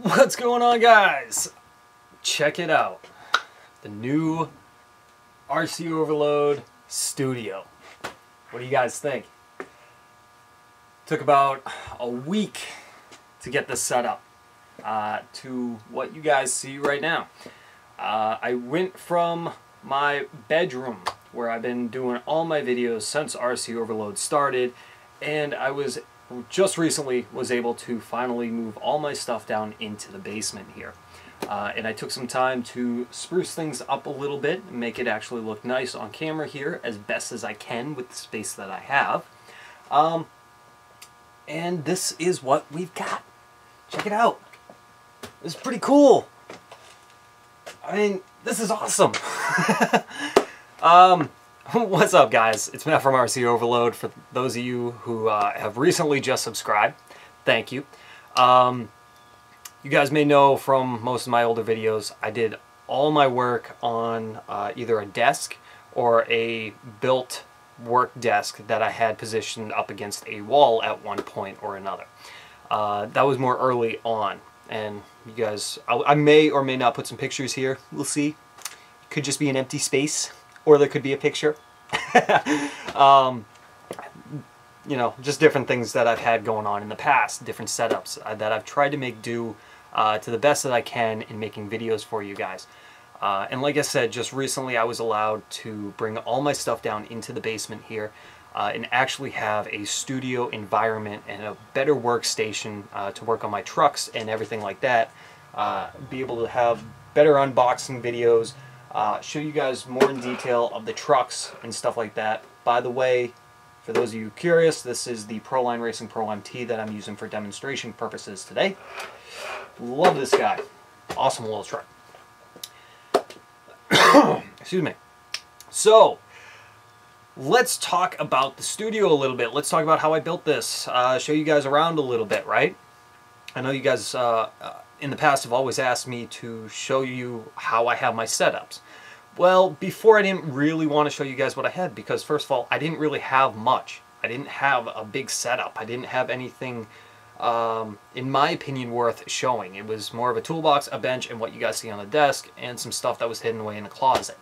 What's going on, guys? Check it out. The new RC Overload Studio. What do you guys think? Took about a week to get this set up to what you guys see right now. I went from my bedroom where I've been doing all my videos since RC Overload started, and I was just recently was able to finally move all my stuff down into the basement here. And I took some time to spruce things up a little bit and make it actually look nice on camera here as best as I can with the space that I have. And this is what we've got. Check it out. It's pretty cool. I mean, this is awesome. What's up, guys? It's Matt from RC Overload. For those of you who have recently just subscribed, thank you. You guys may know from most of my older videos, I did all my work on either a desk or a built work desk that I had positioned up against a wall at one point or another. That was more early on, and you guys, I may or may not put some pictures here. We'll see. It could just be an empty space, or there could be a picture. You know, just different things that I've had going on in the past, different setups that I've tried to make do to the best that I can in making videos for you guys. And like I said, just recently I was allowed to bring all my stuff down into the basement here and actually have a studio environment and a better workstation to work on my trucks and everything like that. Be able to have better unboxing videos, show you guys more in detail of the trucks and stuff like that. By the way, for those of you curious, this is the Proline Racing Pro MT that I'm using for demonstration purposes today. Love this guy. Awesome little truck. Excuse me. So, let's talk about the studio a little bit. Let's talk about how I built this. Show you guys around a little bit, right? I know you guys in the past have always asked me to show you how I have my setups. Well, before I didn't really want to show you guys what I had because, first of all, I didn't really have much. I didn't have a big setup. I didn't have anything, in my opinion, worth showing. It was more of a toolbox, a bench, and what you guys see on the desk, and some stuff that was hidden away in the closet.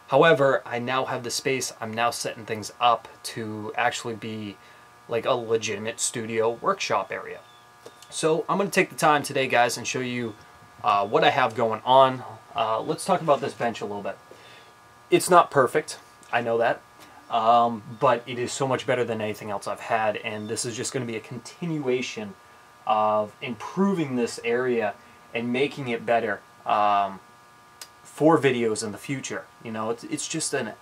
However, I now have the space. I'm now setting things up to actually be like a legitimate studio workshop area. So I'm going to take the time today, guys, and show you what I have going on. Let's talk about this bench a little bit. It's not perfect, I know that, but it is so much better than anything else I've had, and this is just going to be a continuation of improving this area and making it better for videos in the future. You know, it's just an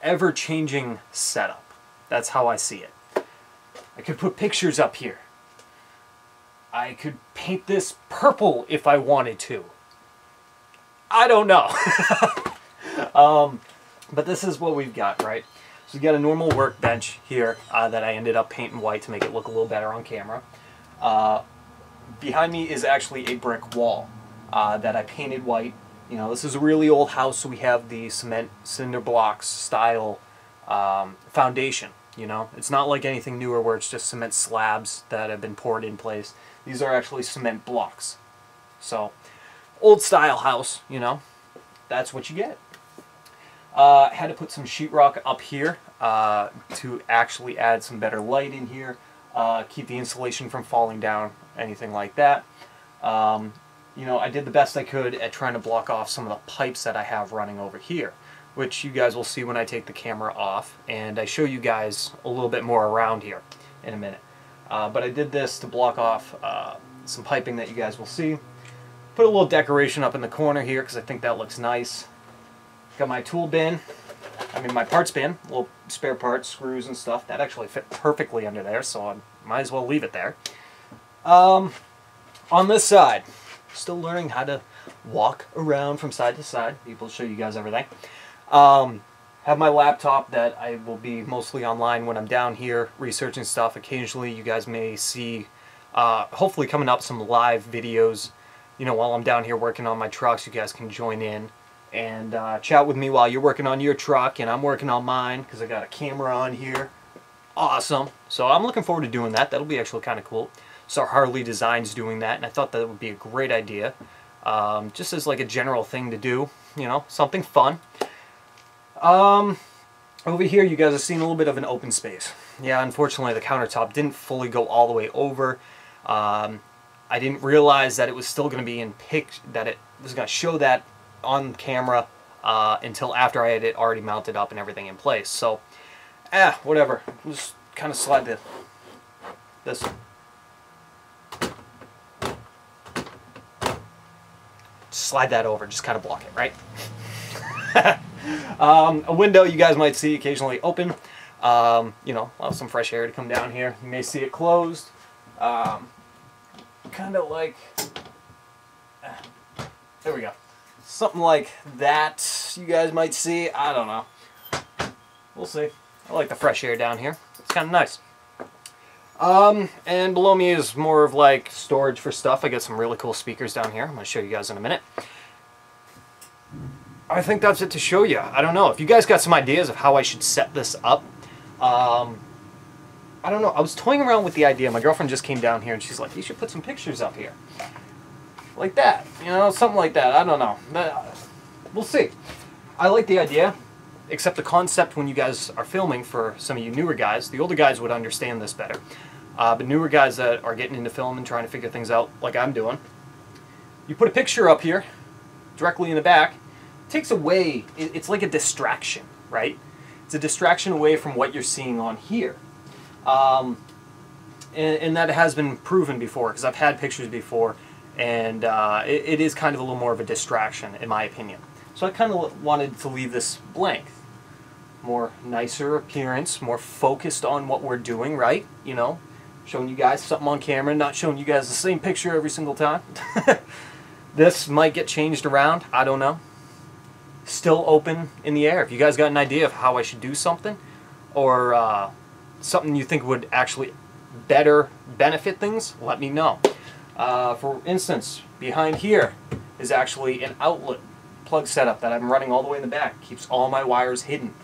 ever-changing setup. That's how I see it. I could put pictures up here. I could paint this purple if I wanted to. I don't know. But this is what we've got, right? So we've got a normal workbench here that I ended up painting white to make it look a little better on camera. Behind me is actually a brick wall that I painted white. You know, this is a really old house, so we have the cement cinder blocks style foundation. You know, it's not like anything newer where it's just cement slabs that have been poured in place. These are actually cement blocks. So, old style house, you know, that's what you get. Had to put some sheetrock up here to actually add some better light in here, keep the insulation from falling down, anything like that. You know, I did the best I could at trying to block off some of the pipes that I have running over here, which you guys will see when I take the camera off, and I show you guys a little bit more around here in a minute. But I did this to block off some piping that you guys will see. Put a little decoration up in the corner here because I think that looks nice. Got my tool bin, my parts bin, little spare parts, screws and stuff. That actually fit perfectly under there, so I might as well leave it there. On this side, still learning how to walk around from side to side. People show you guys everything. Have my laptop that I will be mostly online when I'm down here researching stuff. Occasionally you guys may see, hopefully coming up, some live videos. You know, while I'm down here working on my trucks, you guys can join in and chat with me while you're working on your truck and I'm working on mine because I got a camera on here. Awesome. So I'm looking forward to doing that. That'll be actually kind of cool. saw Harley Designs doing that, and I thought that would be a great idea. Just as like a general thing to do, you know, something fun. Over here you guys have seen a little bit of an open space. Yeah, unfortunately the countertop didn't fully go all the way over. I didn't realize that it was still going to be in that it was going to show that on camera until after I had it already mounted up and everything in place. So, whatever. Just kind of slide this. Slide that over, just kind of block it, right? A window you guys might see occasionally open. You know, allow some fresh air to come down here. You may see it closed. Kind of like, there we go. Something like that you guys might see. I don't know. We'll see. I like the fresh air down here. It's kind of nice. And below me is more of like storage for stuff. I got some really cool speakers down here. I'm going to show you guys in a minute. I think that's it to show you. I don't know. If you guys got some ideas of how I should set this up, I don't know. I was toying around with the idea. My girlfriend just came down here and she's like, you should put some pictures up here. Like that. You know, something like that. I don't know. We'll see. I like the idea, except the concept when you guys are filming, for some of you newer guys. The older guys would understand this better. But newer guys that are getting into film and trying to figure things out like I'm doing, you put a picture up here, directly in the back. It takes away, it's like a distraction, right? It's a distraction away from what you're seeing on here. And that has been proven before, because I've had pictures before, and it is kind of a little more of a distraction, in my opinion. So I kind of wanted to leave this blank. More nicer appearance, more focused on what we're doing, right? You know, showing you guys something on camera, not showing you guys the same picture every single time. This might get changed around, I don't know. Still open in the air. If you guys got an idea of how I should do something, or something you think would actually better benefit things, let me know. For instance, behind here is actually an outlet plug setup that I'm running all the way in the back. Keeps all my wires hidden.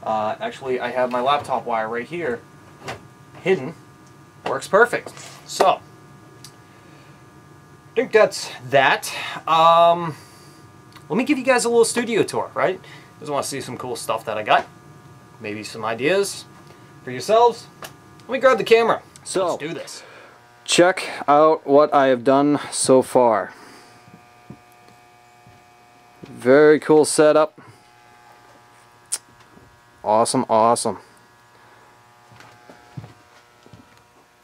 Actually, I have my laptop wire right here hidden. Works perfect. So, I think that's that. Let me give you guys a little studio tour, right? You guys want to see some cool stuff that I got? Maybe some ideas for yourselves? Let me grab the camera. So, let's do this. Check out what I have done so far. Very cool setup. Awesome, awesome.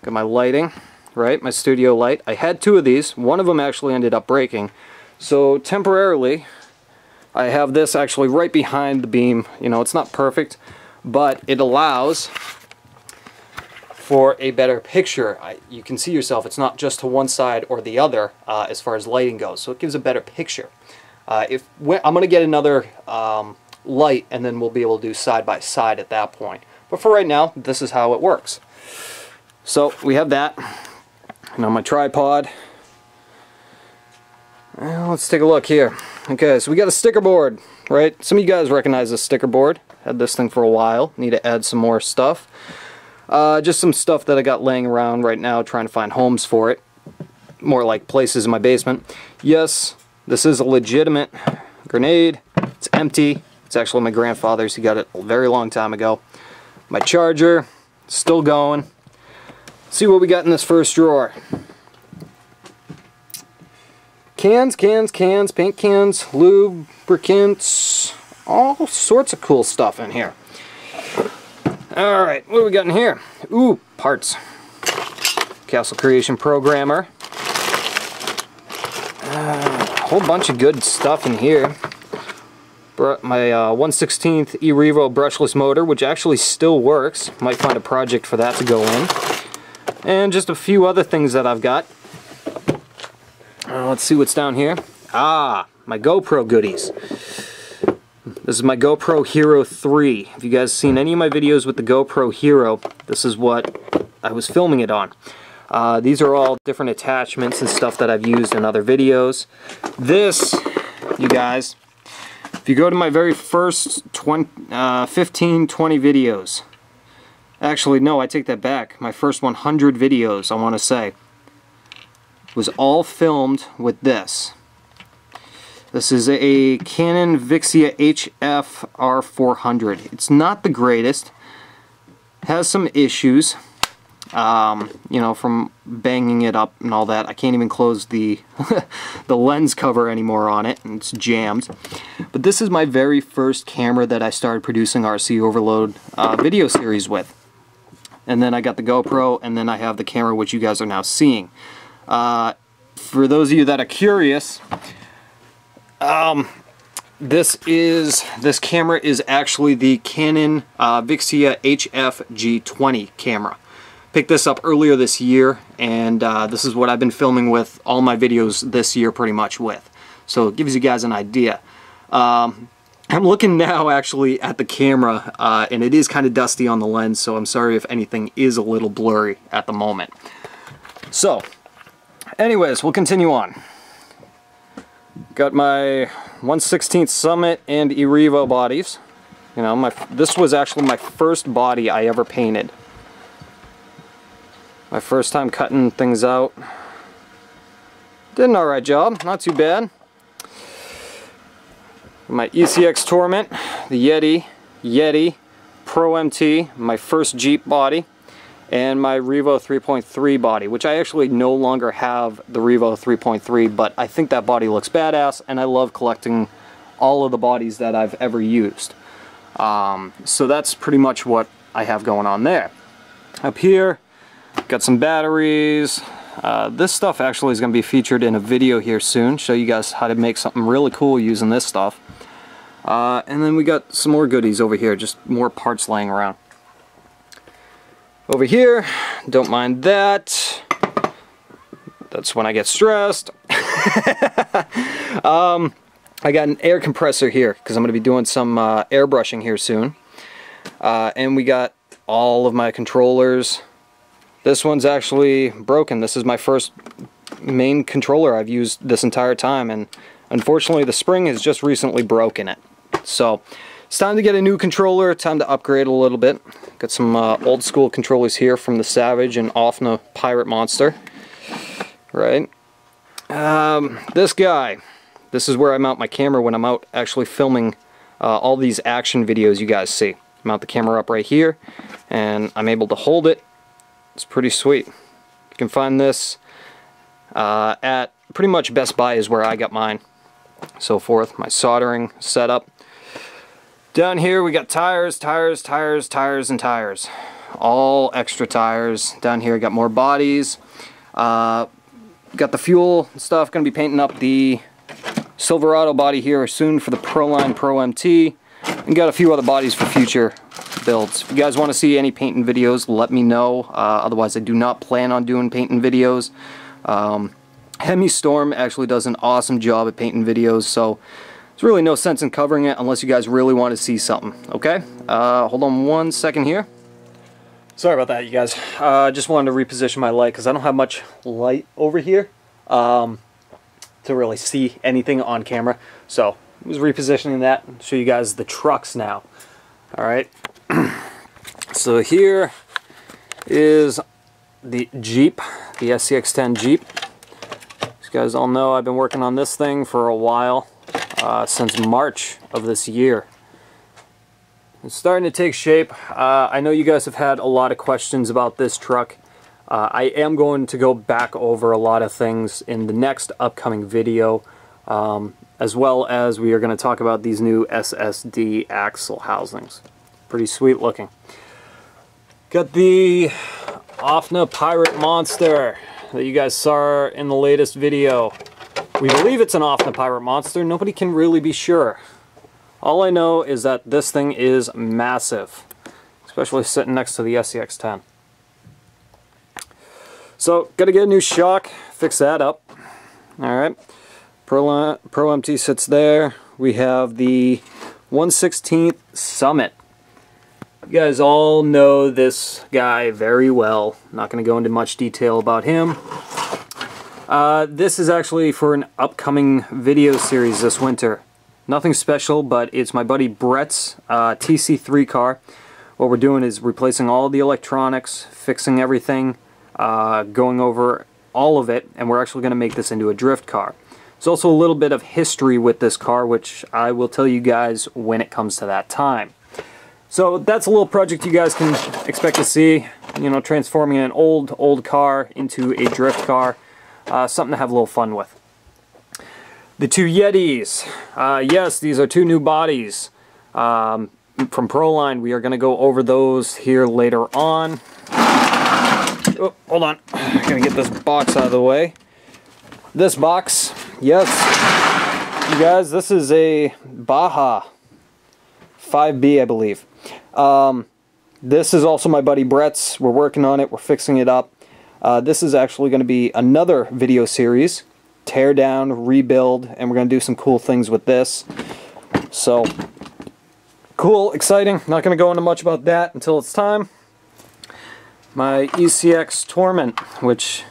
Got my lighting, right? My studio light. I had two of these. One of them actually ended up breaking. So temporarily, I have this actually right behind the beam. You know, it's not perfect, but it allows for a better picture. You can see yourself. It's not just to one side or the other as far as lighting goes. So it gives a better picture. I'm going to get another light, and then we'll be able to do side by side at that point. But for right now, this is how it works. So we have that, and on my tripod. Well, let's take a look here. Okay, so we got a sticker board, right? Some of you guys recognize this sticker board. Had this thing for a while. Need to add some more stuff. Just some stuff that I got laying around right now, trying to find homes for it. More like places in my basement. Yes, this is a legitimate grenade. It's empty. It's actually my grandfather's. He got it a very long time ago. My charger, still going. Let's see what we got in this first drawer. Cans, paint cans, lubricants, all sorts of cool stuff in here. Alright, what do we got in here? Ooh, parts. Castle Creation Programmer. A whole bunch of good stuff in here. My 1/16 eRevo brushless motor, which actually still works. Might find a project for that to go in. And just a few other things that I've got. Let's see what's down here. Ah, my GoPro goodies. This is my GoPro Hero 3. If you guys seen any of my videos with the GoPro Hero, this is what I was filming it on. These are all different attachments and stuff that I've used in other videos. This, you guys, if you go to my very first 15, 20 videos, actually no, I take that back, my first 100 videos, I want to say, was all filmed with this. This is a Canon Vixia HF R400. It's not the greatest. Has some issues, you know, from banging it up and all that. I can't even close the the lens cover anymore on it, and it's jammed. But this is my very first camera that I started producing RC Overload video series with. And then I got the GoPro, and then I have the camera which you guys are now seeing. For those of you that are curious, this camera is actually the Canon Vixia HF G20 camera. Picked this up earlier this year, and this is what I've been filming with all my videos this year pretty much with. So it gives you guys an idea. I'm looking now actually at the camera, and it is kind of dusty on the lens, so I'm sorry if anything is a little blurry at the moment. So, anyways, we'll continue on. Got my 1/16 Summit and eRevo bodies. You know, this was actually my first body I ever painted. My first time cutting things out. Did an alright job, not too bad. My ECX Torment, the Yeti Pro MT, my first Jeep body, and my Revo 3.3 body, which I actually no longer have the Revo 3.3, but I think that body looks badass, and I love collecting all of the bodies that I've ever used. So that's pretty much what I have going on there. Up here, got some batteries. This stuff actually is going to be featured in a video here soon, show you guys how to make something really cool using this stuff. And then we got some more goodies over here, just more parts laying around. Over here, don't mind that. That's when I get stressed. I got an air compressor here because I'm going to be doing some airbrushing here soon. And we got all of my controllers. This one's actually broken. This is my first main controller I've used this entire time, and unfortunately the spring has just recently broken it. So it's time to get a new controller, time to upgrade a little bit. Got some old school controllers here from the Savage and Offna Pirate Monster. Right. This guy. This is where I mount my camera when I'm out actually filming all these action videos you guys see. Mount the camera up right here, and I'm able to hold it. It's pretty sweet. You can find this at pretty much Best Buy is where I got mine. So forth. My soldering setup. Down here we got tires, and tires. All extra tires. Down here I got more bodies. Got the fuel stuff. Going to be painting up the Silverado body here soon for the Proline Pro MT. And got a few other bodies for future builds. If you guys want to see any painting videos, let me know. Otherwise I do not plan on doing painting videos. Hemi Storm actually does an awesome job at painting videos, so there's really no sense in covering it unless you guys really want to see something, okay? Hold on one second here. Sorry about that, you guys. Just wanted to reposition my light because I don't have much light over here to really see anything on camera. So I was repositioning that and show you guys the trucks now. Alright. So here is the Jeep, the SCX-10 Jeep. As you guys all know, I've been working on this thing for a while. Since March of this year. It's starting to take shape. I know you guys have had a lot of questions about this truck. I am going to go back over a lot of things in the next upcoming video, as well as we are going to talk about these new SSD axle housings. Pretty sweet looking. Got the Offna Pirate Monster that you guys saw in the latest video. We believe it's an Offna Pirate Monster. Nobody can really be sure. All I know is that this thing is massive, especially sitting next to the SCX-10. So, gotta get a new shock, fix that up. Alright, Pro MT sits there. We have the 1/16 Summit. You guys all know this guy very well. Not gonna go into much detail about him. This is actually for an upcoming video series this winter. Nothing special, but it's my buddy Brett's TC3 car. What we're doing is replacing all the electronics, fixing everything, going over all of it, and we're actually going to make this into a drift car. There's also a little bit of history with this car, which I will tell you guys when it comes to that time. So that's a little project you guys can expect to see, you know, transforming an old car into a drift car. Something to have a little fun with. The two Yetis. Yes, these are two new bodies from Proline. We are going to go over those here later on. Oh, hold on. I'm going to get this box out of the way. This box, yes, you guys, this is a Baja 5B, I believe. This is also my buddy Brett's. We're working on it. We're fixing it up. This is actually going to be another video series. Tear down, rebuild, and we're going to do some cool things with this. So, cool, exciting. Not going to go into much about that until it's time. My ECX Torment, which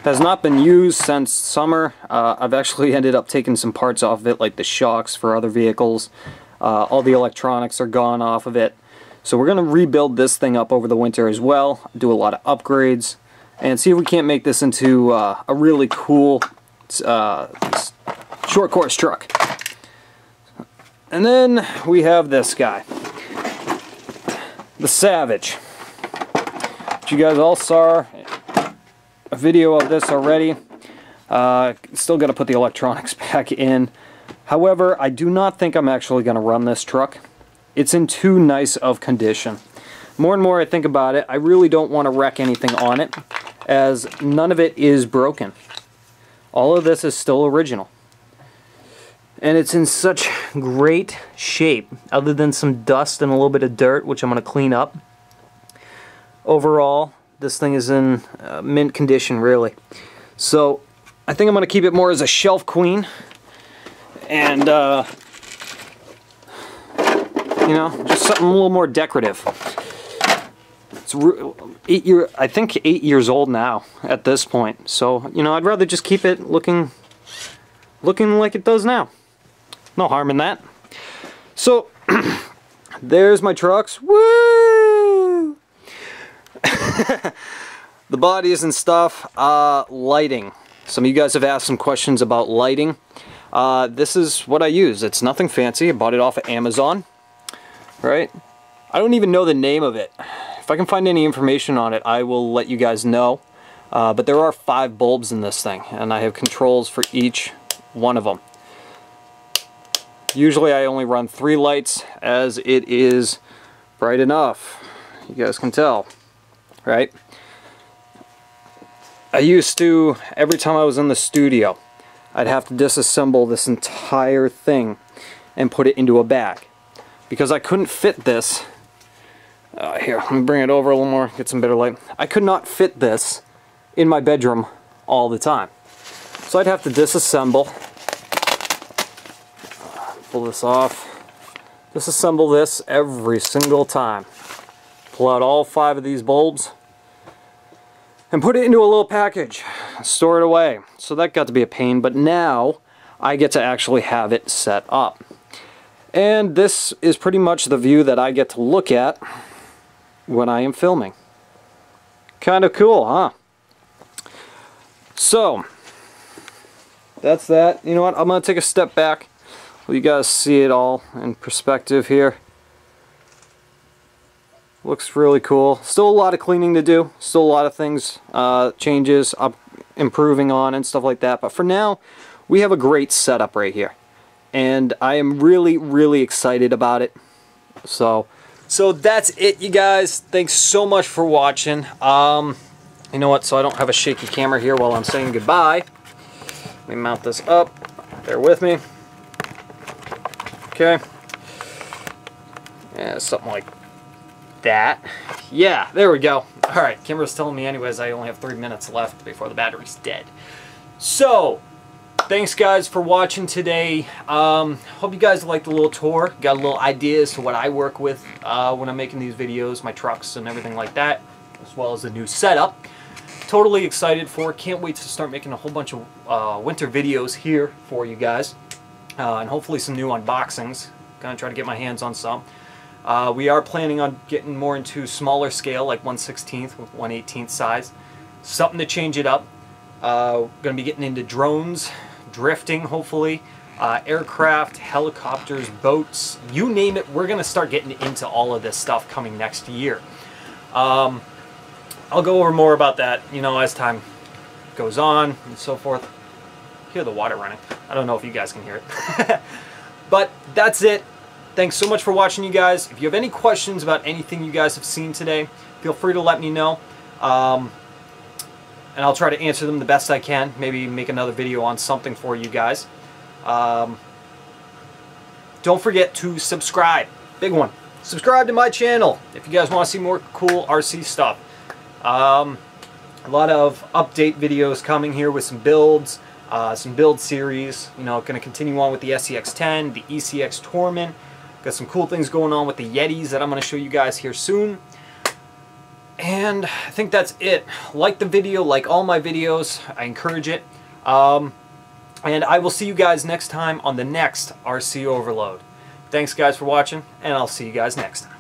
has not been used since summer. I've actually ended up taking some parts off of it, like the shocks for other vehicles. All the electronics are gone off of it. So we're going to rebuild this thing up over the winter as well, do a lot of upgrades, and see if we can't make this into a really cool short course truck. And then we have this guy, the Savage. You guys all saw a video of this already. Still got to put the electronics back in. However, I do not think I'm actually going to run this truck. It's in too nice of condition. More and more I think about it, I really don't want to wreck anything on it, as none of it is broken. All of this is still original. And it's in such great shape, other than some dust and a little bit of dirt, which I'm going to clean up. Overall, this thing is in mint condition, really. So, I think I'm going to keep it more as a shelf queen. And, you know, just something a little more decorative. It's I think 8 years old now at this point. So, you know, I'd rather just keep it looking like it does now. No harm in that. So, there's my trucks. Woo! The bodies and stuff. Lighting. Some of you guys have asked some questions about lighting. This is what I use. It's nothing fancy. I bought it off of Amazon. Right? I don't even know the name of it. If I can find any information on it, I will let you guys know. But there are 5 bulbs in this thing, and I have controls for each one of them. Usually I only run 3 lights, as it is bright enough. You guys can tell, right? I used to, every time I was in the studio, I'd have to disassemble this entire thing and put it into a bag. Because I couldn't fit this. Here, let me bring it over a little more, get some better light. I could not fit this in my bedroom all the time. So I'd have to disassemble. Pull this off. Disassemble this every single time. Pull out all 5 of these bulbs and put it into a little package. Store it away. So that got to be a pain, but now I get to actually have it set up. And this is pretty much the view that I get to look at when I am filming. Kind of cool, huh? So, that's that. You know what? I'm going to take a step back. Let you guys see it all in perspective here. Looks really cool. Still a lot of cleaning to do. Still a lot of things, changes, improving on and stuff like that. But for now, we have a great setup right here. And I am really, really excited about it. So that's it, you guys. Thanks so much for watching. You know what? So I don't have a shaky camera here while I'm saying goodbye. Let me mount this up. Bear with me. Okay. Yeah, something like that. Yeah, there we go. Alright, camera's telling me anyways I only have 3 minutes left before the battery's dead. So, thanks guys for watching today. Hope you guys liked the little tour. Got a little idea as to what I work with when I'm making these videos, my trucks and everything like that, as well as the new setup. Totally excited for it. Can't wait to start making a whole bunch of winter videos here for you guys. And hopefully some new unboxings. Gonna try to get my hands on some. We are planning on getting more into smaller scale, like 1/16 with 1/18 size. Something to change it up. Going to be getting into drones, drifting, hopefully, aircraft, helicopters, boats, you name it. We're going to start getting into all of this stuff coming next year. I'll go over more about that, you know, as time goes on and so forth. Hear the water running. I don't know if you guys can hear it. But that's it. Thanks so much for watching, you guys. If you have any questions about anything you guys have seen today, feel free to let me know. And I'll try to answer them the best I can. Maybe make another video on something for you guys. Don't forget to subscribe. Big one. Subscribe to my channel if you guys want to see more cool RC stuff. A lot of update videos coming here with some builds, some build series. You know, going to continue on with the SCX-10, the ECX Torment. Got some cool things going on with the Yetis that I'm going to show you guys here soon. And I think that's it. Like the video, like all my videos. I encourage it. And I will see you guys next time on the next RC Overload. Thanks guys for watching, and I'll see you guys next time.